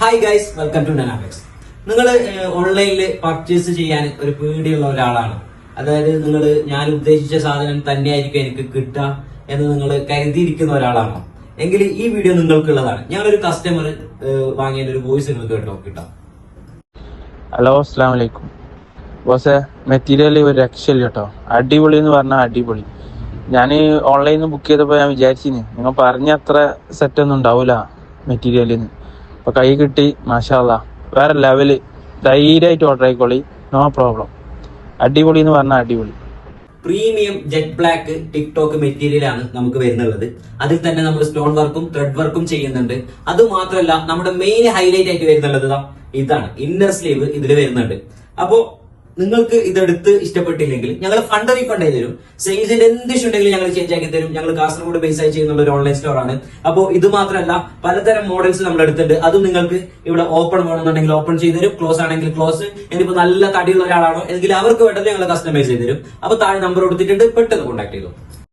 Hi guys, welcome to Dynamics. നിങ്ങൾ ഓൺലൈനിൽ purchase ചെയ്യാൻ ഒരു പേടിയുള്ള ഒരാളാണ്. അതായത് ഞാൻ ഉദ്ദേശിച്ച സാധനം തന്നെയായിരിക്കും എനിക്ക് കിട്ടുക എന്ന് നിങ്ങൾ കരുതിയിരിക്കുന്ന ഒരാളാണോ? എങ്കിൽ ഈ വീഡിയോ നിങ്ങൾക്കുള്ളതാണ്. ഞങ്ങളൊരു കസ്റ്റമർ വാങ്ങിയ ഒരു വോയിസ് നിങ്ങൾക്ക് കേട്ടോ കിട്ടാം. ഹലോ, അസ്സാം വലൈക്കും ബോസേ. മെറ്റീരിയൽ ഒരു രക്ഷയില്ല കേട്ടോ. അടിപൊളി എന്ന് പറഞ്ഞാൽ അടിപൊളി. ഞാൻ ഓൺലൈനിൽ നിന്ന് ബുക്ക് ചെയ്തപ്പോൾ ഞാൻ വിചാരിച്ചിന് നിങ്ങൾ പറഞ്ഞ അത്ര സെറ്റ് ഒന്നും ഉണ്ടാവില്ല മെറ്റീരിയലിന്. അപ്പൊ കൈ കിട്ടി, മാഷാ അല്ലാ, വേറെ ലെവല്. ധൈര്യമായിട്ട് ഓർഡർ ആയിക്കോളി, നോ പ്രോബ്ലം. അടിപൊളി എന്ന് പറഞ്ഞാൽ അടിപൊളി. പ്രീമിയം ജെറ്റ് ബ്ലാക്ക് ടിക്ടോക്ക് മെറ്റീരിയലാണ് നമുക്ക് വരുന്നുള്ളത്. അതിൽ തന്നെ നമ്മൾ സ്റ്റോൺ വർക്കും ത്രെഡ് വർക്കും ചെയ്യുന്നുണ്ട്. അത് മാത്രമല്ല, നമ്മുടെ മെയിൻ ഹൈലൈറ്റ് ആയിട്ട് വരുന്നുള്ളത് ഇതാണ്, ഇന്നർ സ്ലീവ് ഇതിൽ വരുന്നുണ്ട്. അപ്പോ നിങ്ങൾക്ക് ഇതെടുത്ത് ഇഷ്ടപ്പെട്ടില്ലെങ്കിൽ ഞങ്ങൾ ഫണ്ട് റീഫണ്ട് ചെയ്ത് തരും. സൈസിന്റെ എന്ത് ഇഷ്യൂ ഉണ്ടെങ്കിലും ഞങ്ങൾ ചേഞ്ച് ആക്കി തരും. ഞങ്ങൾ കാസർഗോഡ് ബേസ് ആയി ചെയ്യുന്ന ഒരു ഓൺലൈൻ സ്റ്റോർ ആണ്. അപ്പോൾ ഇത് മാത്രമല്ല, പലതരം മോഡൽസ് നമ്മൾ എടുത്തിട്ടുണ്ട്. അതും നിങ്ങൾക്ക് ഇവിടെ ഓപ്പൺ വേണമെന്നുണ്ടെങ്കിൽ ഓപ്പൺ ചെയ്ത് തരും, ക്ലോസ് ആണെങ്കിൽ ക്ലോസ്. ഇനിയിപ്പോ നല്ല തടിയുള്ള ഒരാളാണോ എങ്കിൽ അവർക്ക് വേണ്ടത് ഞങ്ങൾ കസ്റ്റമൈസ് ചെയ്ത് തരും. അപ്പൊ താഴെ നമ്പർ കൊടുത്തിട്ടുണ്ട്, പെട്ടെന്ന് കോൺടാക്ട് ചെയ്തു.